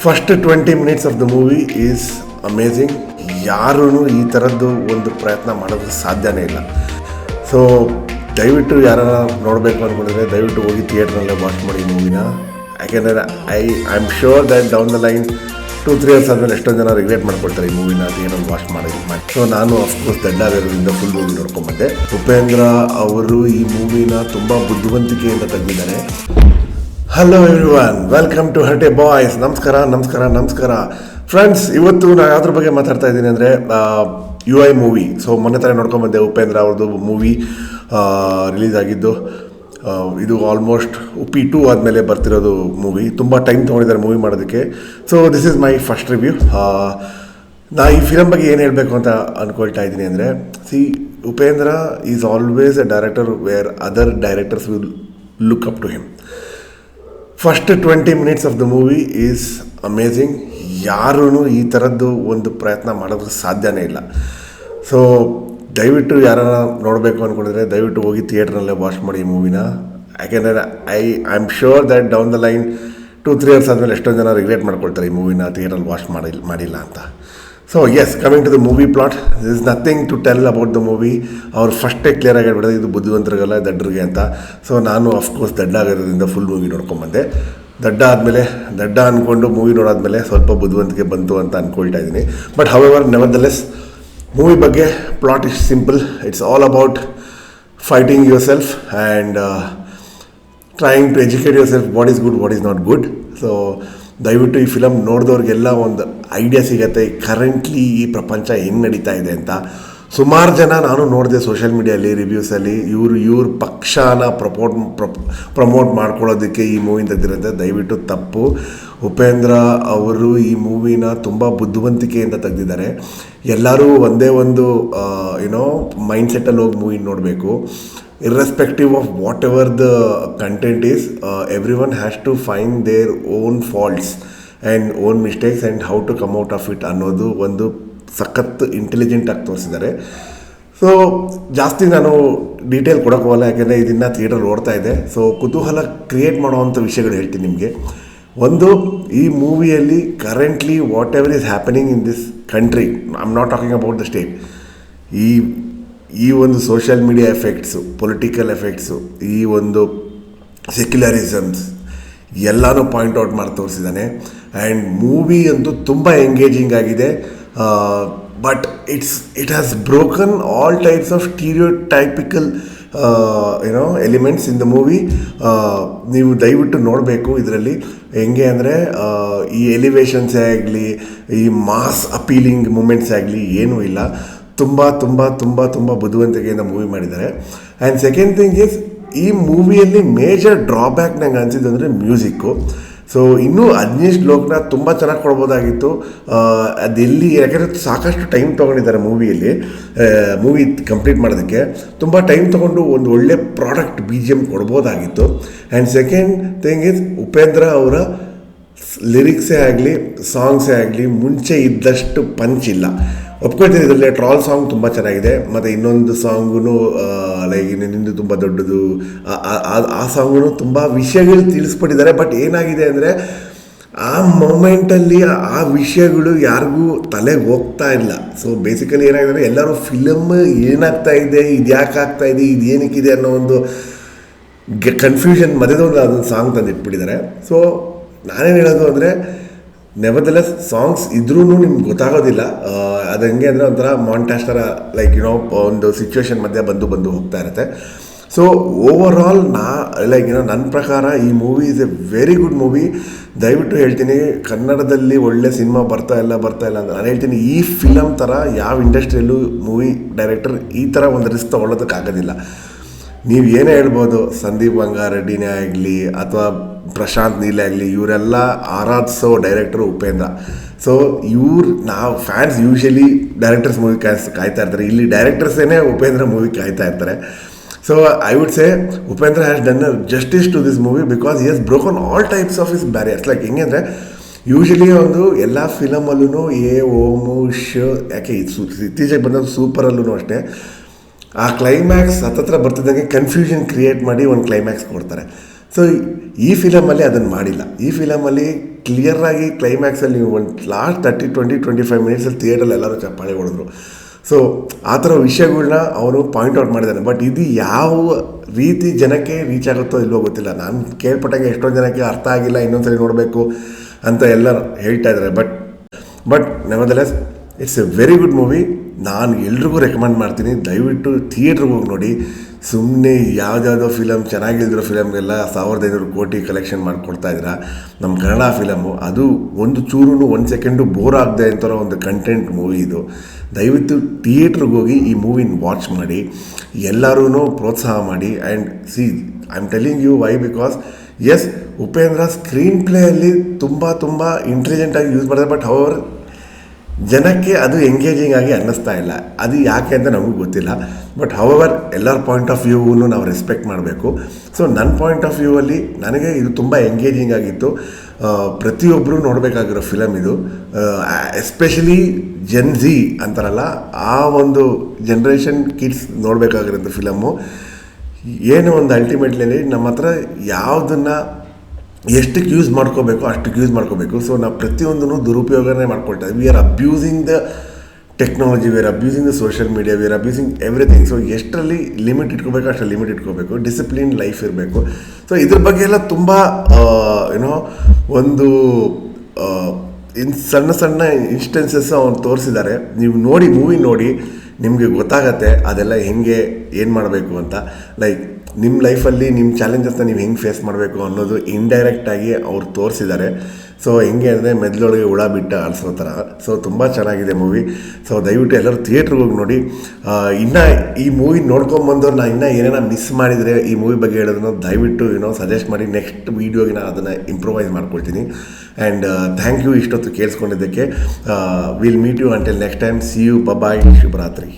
First 20 minutes of the movie is amazing. ಯಾರೂ ಈ ಥರದ್ದು ಒಂದು ಪ್ರಯತ್ನ ಮಾಡೋದಕ್ಕೆ ಸಾಧ್ಯನೇ ಇಲ್ಲ. ಸೊ ದಯವಿಟ್ಟು ಯಾರು ನೋಡಬೇಕು ಅಂದ್ಕೊಂಡಿದ್ರೆ ದಯವಿಟ್ಟು ಹೋಗಿ ಥಿಯೇಟ್ರಲ್ಲೇ ವಾಚ್ ಮಾಡಿ ಈ ಮೂವಿನ. ಯಾಕೆಂದರೆ I am sure that down the line 2-3 years ಆದಮೇಲೆ ಎಷ್ಟೊಂದು ಜನ ರಿಗ್ರೆಟ್ ಮಾಡ್ಕೊಳ್ತಾರೆ ಈ ಮೂವಿನ ಥಿಯೇಟ್ರಲ್ಲಿ ವಾಚ್ ಮಾಡಿ. ಸೊ ನಾನು ಅಫ್ಕೋರ್ಸ್ ದಡ್ಡಾಗಿರೋದ್ರಿಂದ ಫುಲ್ ಮೂವಿ ನೋಡ್ಕೊಂಬಂದೆ. ಉಪೇಂದ್ರ ಅವರು ಈ ಮೂವಿನ ತುಂಬ ಬುದ್ಧಿವಂತಿಕೆಯಿಂದ ತೆಗೆದಿದ್ದಾರೆ. ಹಲೋ ಎವ್ರಿವನ್, ವೆಲ್ಕಮ್ ಟು ಹರ್ಟೆ ಬಾಯ್ಸ್. ನಮಸ್ಕಾರ ಫ್ರೆಂಡ್ಸ್. ಇವತ್ತು ನಾನು ಯಾವ್ದ್ರ ಬಗ್ಗೆ ಮಾತಾಡ್ತಾ ಇದ್ದೀನಿ ಅಂದರೆ UI ಮೂವಿ. ಸೊ ಮೊನ್ನೆ ಥರ ನೋಡ್ಕೊಂಬಂದೆ ಉಪೇಂದ್ರ ಅವ್ರದ್ದು ಮೂವಿ ರಿಲೀಸ್ ಆಗಿದ್ದು. ಇದು ಆಲ್ಮೋಸ್ಟ್ ಉಪ್ಪಿ 2 ಆದಮೇಲೆ ಬರ್ತಿರೋದು ಮೂವಿ. ತುಂಬ ಟೈಮ್ ತೊಗೊಂಡಿದ್ದಾರೆ ಮೂವಿ ಮಾಡೋದಕ್ಕೆ. So this is my first review. ನಾ ಈ ಫಿಲಮ್ ಬಗ್ಗೆ ಏನು ಹೇಳಬೇಕು ಅಂತ ಅಂದ್ಕೊಳ್ತಾ ಇದ್ದೀನಿ ಅಂದರೆ, Upendra is always a director where other directors will look up to him. First 20 minutes of the movie is amazing. ಯಾರೂ ಈ ಥರದ್ದು ಒಂದು ಪ್ರಯತ್ನ ಮಾಡೋದಕ್ಕೆ ಸಾಧ್ಯನೇ ಇಲ್ಲ. ಸೊ ದಯವಿಟ್ಟು ಯಾರು ನೋಡಬೇಕು ಅಂದ್ಕೊಂಡಿದ್ರೆ ದಯವಿಟ್ಟು ಹೋಗಿ ಥಿಯೇಟ್ರಲ್ಲೇ ವಾಚ್ ಮಾಡಿ ಈ ಮೂವಿನ. ಯಾಕೆಂದರೆ I am sure that down the line 2-3 years ಆದಮೇಲೆ ಎಷ್ಟೊಂದು ಜನ ರಿಗ್ರೆಟ್ ಮಾಡ್ಕೊಳ್ತಾರೆ ಈ ಮೂವಿನ ಥಿಯೇಟ್ರಲ್ಲಿ ವಾಚ್ ಮಾಡಿಲ್ಲ ಅಂತ. So yes, coming to the movie plot, this is nothing to tell about the movie. ಅವ್ರು ಫಸ್ಟೇ ಕ್ಲಿಯರ್ ಆಗಿ ಹೇಳ್ಬಿಡೋದು ಇದು ಬುದ್ಧಿವಂತರಿಗೆಲ್ಲ ದಡ್ಡರಿಗೆ ಅಂತ. ಸೊ ನಾನು ಅಫ್ಕೋರ್ಸ್ ದಡ್ಡ ಆಗಿರೋದ್ರಿಂದ ಫುಲ್ ಮೂವಿ ನೋಡ್ಕೊಂಬಂದೆ. ದಡ್ಡ ಅಂದ್ಕೊಂಡು ಮೂವಿ ನೋಡಾದ್ಮೇಲೆ ಸ್ವಲ್ಪ ಬುದ್ಧಿವಂತಿಕೆ ಬಂತು ಅಂತ ಅಂದ್ಕೊಳ್ತಾ ಇದ್ದೀನಿ. ಬಟ್ ಹವೆವರ್ ನೆವರ್ದಲೆಸ್, ಮೂವಿ ಬಗ್ಗೆ plot is simple. It's all about fighting yourself and trying to educate yourself what is good, what is not good. So ದಯವಿಟ್ಟು ಈ ಫಿಲಮ್ ನೋಡಿದವ್ರಿಗೆಲ್ಲ ಒಂದು ಐಡಿಯಾ ಸಿಗುತ್ತೆ ಕರೆಂಟ್ಲಿ ಈ ಪ್ರಪಂಚ ಹೆಂಗೆ ನಡೀತಾ ಇದೆ ಅಂತ. ಸುಮಾರು ಜನ ನಾನು ನೋಡಿದೆ ಸೋಷಿಯಲ್ ಮೀಡಿಯಲ್ಲಿ ರಿವ್ಯೂಸಲ್ಲಿ ಇವ್ರ ಪಕ್ಷನ ಪ್ರಮೋಟ್ ಮಾಡ್ಕೊಳ್ಳೋದಕ್ಕೆ ಈ ಮೂವಿನ ತೆಗೆದಿರುತ್ತೆ. ದಯವಿಟ್ಟು ತಪ್ಪು. ಉಪೇಂದ್ರ ಅವರು ಈ ಮೂವಿನ ತುಂಬ ಬುದ್ಧಿವಂತಿಕೆಯಿಂದ ತೆಗೆದಿದ್ದಾರೆ. ಎಲ್ಲರೂ ಒಂದೇ ಒಂದು ಮೈಂಡ್ಸೆಟ್ಟಲ್ಲಿ ಹೋಗಿ ಮೂವಿ ನೋಡಬೇಕು. irrespective of whatever the content is, everyone has to find their own faults and own mistakes and how to come out of it ಅನ್ನೋದು ಒಂದು ಸಖತ್ ಇಂಟೆಲಿಜೆಂಟ್ ಆಗಿ ತೋರಿಸಿದ್ದಾರೆ. ಸೊ ಜಾಸ್ತಿ ನಾನು ಡೀಟೇಲ್ ಕೊಡೋಕೆ ಹೋಗಲ್ಲ, ಯಾಕೆಂದರೆ ಇದನ್ನು ಥಿಯೇಟ್ರಲ್ಲಿ ಓಡ್ತಾ ಇದೆ. ಸೊ ಕುತೂಹಲ ಕ್ರಿಯೇಟ್ ಮಾಡೋವಂಥ ವಿಷಯಗಳು ಹೇಳ್ತೀನಿ ನಿಮಗೆ. ಒಂದು, ಈ ಮೂವಿಯಲ್ಲಿ currently whatever is happening in this country, I am not talking about the state, ಈ ಒಂದು social media effects, political effects, ಈ ಒಂದು ಸೆಕ್ಯುಲರಿಸಮ್ಸ್ ಎಲ್ಲನೂ ಪಾಯಿಂಟ್ಔಟ್ ಮಾಡಿ ತೋರಿಸಿದ್ದಾನೆ. ಆ್ಯಂಡ್ ಮೂವಿ ಅಂತೂ ತುಂಬ ಎಂಗೇಜಿಂಗ್ ಆಗಿದೆ. But it has broken all types of stereotypical elements in the movie. ನೀವು ದಯವಿಟ್ಟು ನೋಡಬೇಕು. ಇದರಲ್ಲಿ ಹೆಂಗೆ ಅಂದರೆ ಈ ಎಲಿವೇಶನ್ಸೇ ಆಗಲಿ, ಈ ಮಾಸ್ ಅಪೀಲಿಂಗ್ ಮೂಮೆಂಟ್ಸ್ ಆಗಲಿ ಏನೂ ಇಲ್ಲ. ತುಂಬ ಬುದ್ಧಿವಂತಿಕೆಯಿಂದ ಮೂವಿ ಮಾಡಿದ್ದಾರೆ. ಆ್ಯಂಡ್ ಸೆಕೆಂಡ್ ಥಿಂಗ್ ಈಸ್, ಈ ಮೂವಿಯಲ್ಲಿ ಮೇಜರ್ ಡ್ರಾಬ್ಯಾಕ್ ನಂಗೆ ಅನಿಸಿದ್ದು ಅಂದರೆ ಮ್ಯೂಸಿಕ್ಕು. ಸೊ ಇನ್ನೂ ಅಜ್ನೀಶ್ ಲೋಕನಾಥ್ ತುಂಬ ಚೆನ್ನಾಗಿ ಕೊಡ್ಬೋದಾಗಿತ್ತು. ಅದೆಲ್ಲಿ, ಯಾಕೆಂದರೆ ಸಾಕಷ್ಟು ಟೈಮ್ ತೊಗೊಂಡಿದ್ದಾರೆ ಮೂವಿ ಕಂಪ್ಲೀಟ್ ಮಾಡೋದಕ್ಕೆ. ತುಂಬ ಟೈಮ್ ತೊಗೊಂಡು ಒಂದು ಒಳ್ಳೆ ಪ್ರಾಡಕ್ಟ್ BGM ಕೊಡ್ಬೋದಾಗಿತ್ತು. And second thing is, Upendra ಅವರ ಲಿರಿಕ್ಸೇ ಆಗಲಿ, ಸಾಂಗ್ಸೇ ಆಗಲಿ ಮುಂಚೆ ಇದ್ದಷ್ಟು ಪಂಚ್ ಇಲ್ಲ. ಒಪ್ಕೊಳ್ತೀನಿ, ಇದರಲ್ಲಿ ಟ್ರಾಲ್ ಸಾಂಗ್ ತುಂಬ ಚೆನ್ನಾಗಿದೆ. ಮತ್ತು ಇನ್ನೊಂದು ಸಾಂಗೂ ಲೈಕ್ ನಿಂದು ತುಂಬ ದೊಡ್ಡದು, ಆ ಸಾಂಗೂ ತುಂಬ ವಿಷಯಗಳು ತಿಳಿಸ್ಬಿಟ್ಟಿದ್ದಾರೆ. ಬಟ್ ಏನಾಗಿದೆ ಅಂದರೆ ಆ ಮೊಮೆಂಟಲ್ಲಿ ಆ ವಿಷಯಗಳು ಯಾರಿಗೂ ತಲೆಗೆ ಹೋಗ್ತಾ ಇಲ್ಲ. ಸೊ ಬೇಸಿಕಲಿ ಏನಾಗಿದೆ ಅಂದರೆ ಎಲ್ಲರೂ ಫಿಲಮ್ ಏನಾಗ್ತಾ ಇದೆ, ಇದು ಯಾಕೆ ಆಗ್ತಾ ಇದೆ, ಇದು ಏನಕ್ಕಿದೆ ಅನ್ನೋ ಒಂದು ಕನ್ಫ್ಯೂಷನ್ ಮಧ್ಯದೊಂದು ಅದೊಂದು ಸಾಂಗ್ ತಂದಿಟ್ಬಿಟ್ಟಿದ್ದಾರೆ. ಸೊ ನಾನೇನು ಹೇಳೋದು ಅಂದರೆ, ನೆವರ್ದಲೆಸ್ ಸಾಂಗ್ಸ್ ಇದ್ರೂ ನಿಮ್ಗೆ ಗೊತ್ತಾಗೋದಿಲ್ಲ. ಅದು ಹೆಂಗೆ ಅಂದರೆ ಒಂಥರ ಮಾಂಟಾಜ್ ಥರ, ಲೈಕ್ ಒಂದು ಸಿಚುವೇಶನ್ ಮಧ್ಯೆ ಬಂದು ಹೋಗ್ತಾ ಇರುತ್ತೆ. ಸೊ ಓವರ್ ಆಲ್ ನನ್ನ ಪ್ರಕಾರ ಈ movie is A very good movie. ದಯವಿಟ್ಟು ಹೇಳ್ತೀನಿ, ಕನ್ನಡದಲ್ಲಿ ಒಳ್ಳೆ ಸಿನಿಮಾ ಬರ್ತಾ ಇಲ್ಲ ಅಂತ ನಾನು ಹೇಳ್ತೀನಿ. ಈ ಫಿಲಮ್ ಥರ ಯಾವ ಇಂಡಸ್ಟ್ರಿಯಲ್ಲೂ ಮೂವಿ ಡೈರೆಕ್ಟರ್ ಈ ಥರ ಒಂದು ರಿಸ್ಕ್ ತೊಗೊಳ್ಳೋದಕ್ಕಾಗೋದಿಲ್ಲ. ನೀವು ಏನೇ ಹೇಳ್ಬೋದು, ಸಂದೀಪ್ ರೆಡ್ಡಿನೇ ಆಗಲಿ ಅಥವಾ ಪ್ರಶಾಂತ್ ನೀಲೇ ಆಗಲಿ, ಇವರೆಲ್ಲ ಆರಾಧಿಸೋ ಡೈರೆಕ್ಟರು ಉಪೇಂದ್ರ. ಸೊ ನಾವು ಫ್ಯಾನ್ಸ್ ಯೂಶಲಿ ಡೈರೆಕ್ಟರ್ಸ್ ಮೂವಿ ಕಾಯ್ತಾ ಇರ್ತಾರೆ. ಇಲ್ಲಿ ಡೈರೆಕ್ಟರ್ಸೇನೆ ಉಪೇಂದ್ರ ಮೂವಿ ಕಾಯ್ತಾ ಇರ್ತಾರೆ. So I would say Upendra has done justice to this movie because he has broken all types of his barriers. Like ಹೆಂಗೆ ಅಂದರೆ, ಯೂಶಲಿ ಒಂದು ಎಲ್ಲ ಫಿಲಮಲ್ಲೂ ಓಮು ಯಾಕೆ ಇತ್ತೀಚೆಗೆ ಬಂದ ಸೂಪರಲ್ಲೂ ಅಷ್ಟೇ, ಆ ಕ್ಲೈಮ್ಯಾಕ್ಸ್ ಹತ್ತತ್ರ ಬರ್ತಿದ್ದಂಗೆ ಕನ್ಫ್ಯೂಷನ್ ಕ್ರಿಯೇಟ್ ಮಾಡಿ ಒಂದು ಕ್ಲೈಮ್ಯಾಕ್ಸ್ ಕೊಡ್ತಾರೆ. ಸೊ ಈ ಫಿಲಮಲ್ಲಿ ಅದನ್ನು ಮಾಡಿಲ್ಲ. ಈ ಫಿಲಮಲ್ಲಿ ಕ್ಲಿಯರಾಗಿ ಕ್ಲೈಮ್ಯಾಕ್ಸಲ್ಲಿ ನೀವು ಒಂದು ಲಾಸ್ಟ್ 30-25 ಮಿನಿಟ್ಸಲ್ಲಿ ಥಿಯೇಟ್ರಲ್ಲಿ ಎಲ್ಲರೂ ಚಪ್ಪಾಳೆ ಹೊಡೆದ್ರು. ಸೊ ಆ ಥರ ವಿಷಯಗಳ್ನ ಅವನು ಪಾಯಿಂಟ್ ಔಟ್ ಮಾಡಿದ್ದಾನೆ. ಬಟ್ ಇದು ಯಾವ ರೀತಿ ಜನಕ್ಕೆ ರೀಚ್ ಆಗುತ್ತೋ ಇಲ್ವೋ ಗೊತ್ತಿಲ್ಲ. ನಾನು ಕೇಳ್ಪಟ್ಟಾಗೆ ಎಷ್ಟೊಂದು ಜನಕ್ಕೆ ಅರ್ಥ ಆಗಿಲ್ಲ, ಇನ್ನೊಂದ್ಸರಿ ನೋಡಬೇಕು ಅಂತ ಎಲ್ಲರೂ ಹೇಳ್ತಾ ಇದ್ದಾರೆ. But nevertheless it's a very good movie. ನಾನು ಎಲ್ರಿಗೂ ರೆಕಮೆಂಡ್ ಮಾಡ್ತೀನಿ, ದಯವಿಟ್ಟು ಥಿಯೇಟ್ರಿಗೆ ಹೋಗಿ ನೋಡಿ. ಸುಮ್ಮನೆ ಯಾವುದ್ಯಾವುದೋ ಫಿಲಮ್ ಚೆನ್ನಾಗಿಲ್ದಿರೋ ಫಿಲಮ್ಗೆಲ್ಲ 1500 ಕೋಟಿ ಕಲೆಕ್ಷನ್ ಮಾಡಿಕೊಡ್ತಾ ಇದ್ದೀರಾ. ನಮ್ಮ ಕನ್ನಡ ಫಿಲಮು ಅದು ಒಂದು ಚೂರು 1 ಸೆಕೆಂಡು ಬೋರ್ ಆಗದೆ ಅಂತಾರೋ ಒಂದು ಕಂಟೆಂಟ್ ಮೂವಿ ಇದು. ದಯವಿಟ್ಟು ಥಿಯೇಟ್ರಿಗೆ ಹೋಗಿ ಈ ಮೂವಿನ ವಾಚ್ ಮಾಡಿ, ಎಲ್ಲರೂ ಪ್ರೋತ್ಸಾಹ ಮಾಡಿ. And see I am telling you why, because as Upendra screen ಪ್ಲೇಯಲ್ಲಿ ತುಂಬ ಇಂಟೆಲಿಜೆಂಟಾಗಿ ಯೂಸ್ ಮಾಡಿದೆ. ಬಟ್ ಹವರ್ ಜನಕ್ಕೆ ಅದು ಎಂಗೇಜಿಂಗ್ ಆಗಿ ಅನ್ನಿಸ್ತಾ ಇಲ್ಲ. ಅದು ಯಾಕೆ ಅಂತ ನಮಗೂ ಗೊತ್ತಿಲ್ಲ. ಬಟ್ ಹವರ್ ಎಲ್ಲರ ಪಾಯಿಂಟ್ ಆಫ್ ವ್ಯೂವನ್ನು ನಾವು ರೆಸ್ಪೆಕ್ಟ್ ಮಾಡಬೇಕು. ಸೊ ನನ್ನ ಪಾಯಿಂಟ್ ಆಫ್ ವ್ಯೂ ಅಲ್ಲಿ ನನಗೆ ಇದು ತುಂಬ ಎಂಗೇಜಿಂಗ್ ಆಗಿತ್ತು. ಪ್ರತಿಯೊಬ್ಬರು ನೋಡಬೇಕಾಗಿರೋ ಫಿಲಮ್ ಇದು. ಎಸ್ಪೆಷಲಿ ಜೆನ್ ಝಿ ಅಂತಾರಲ್ಲ, ಆ ಒಂದು ಜನ್ರೇಷನ್ ಕಿಡ್ಸ್ ನೋಡಬೇಕಾಗಿರೋಂಥ ಫಿಲಮ್ಮು. ಏನು ಒಂದು ಅಲ್ಟಿಮೇಟ್ಲಿ ನಮ್ಮ ಹತ್ರ ಯಾವುದನ್ನು ಎಷ್ಟಕ್ಕೆ ಯೂಸ್ ಮಾಡ್ಕೋಬೇಕು ಅಷ್ಟಕ್ಕೆ ಯೂಸ್ ಮಾಡ್ಕೋಬೇಕು. ಸೊ ನಾವು ಪ್ರತಿಯೊಂದನ್ನು ದುರುಪಯೋಗನೇ ಮಾಡ್ಕೊಳ್ತಾ ಇದ್ದೀವಿ. We are abusing the technology, we are abusing the social media, we are abusing everything. So ಎಷ್ಟರಲ್ಲಿ ಲಿಮಿಟ್ ಇಟ್ಕೋಬೇಕು ಅಷ್ಟರಲ್ಲಿ ಲಿಮಿಟ್ ಇಟ್ಕೋಬೇಕು, ಡಿಸಿಪ್ಲಿನ್ ಲೈಫ್ ಇರಬೇಕು. ಸೊ ಇದ್ರ ಬಗ್ಗೆ ಎಲ್ಲ ತುಂಬ ಒಂದು ಸಣ್ಣ ಇನ್ಸ್ಟೆನ್ಸಸ್ ಅವ್ನು ತೋರಿಸಿದ್ದಾರೆ. ನೀವು ನೋಡಿ, ಮೂವಿ ನೋಡಿ ನಿಮಗೆ ಗೊತ್ತಾಗತ್ತೆ ಅದೆಲ್ಲ ಹೆಂಗೆ ಏನು ಮಾಡಬೇಕು ಅಂತ. ಲೈಕ್ ನಿಮ್ಮ ಲೈಫಲ್ಲಿ ನಿಮ್ಮ ಚಾಲೆಂಜಸ್ನ ನೀವು ಹೆಂಗೆ ಫೇಸ್ ಮಾಡಬೇಕು ಅನ್ನೋದು ಇಂಡೈರೆಕ್ಟಾಗಿ ಅವ್ರು ತೋರಿಸಿದ್ದಾರೆ. ಸೊ ಹೆಂಗೆ ಅಂದರೆ ಮೆದ್ಲೊಳಗೆ ಹುಳ ಬಿಟ್ಟು ಆಡಿಸೋ ಥರ. ಸೊ ತುಂಬ ಚೆನ್ನಾಗಿದೆ ಮೂವಿ. ಸೊ ದಯವಿಟ್ಟು ಎಲ್ಲರೂ ಥಿಯೇಟ್ರಿಗೆ ಹೋಗಿ ನೋಡಿ. ಇನ್ನು ಈ ಮೂವಿ ನೋಡ್ಕೊಂಬಂದವ್ರು ನಾನು ಇನ್ನೂ ಏನೇನೋ ಮಿಸ್ ಮಾಡಿದರೆ ಈ ಮೂವಿ ಬಗ್ಗೆ ಹೇಳೋದನ್ನು ದಯವಿಟ್ಟು ಸಜೆಸ್ಟ್ ಮಾಡಿ. ನೆಕ್ಸ್ಟ್ ವೀಡಿಯೋಗೆ ನಾನು ಅದನ್ನು ಇಂಪ್ರೂವೈಸ್ ಮಾಡ್ಕೊಳ್ತೀನಿ. ಆ್ಯಂಡ್ ಥ್ಯಾಂಕ್ ಯು ಇಷ್ಟೊತ್ತು ಕೇಳಿಸ್ಕೊಂಡಿದ್ದಕ್ಕೆ. Will meet you until next time. See you, bye, ಶುಭರಾತ್ರಿ.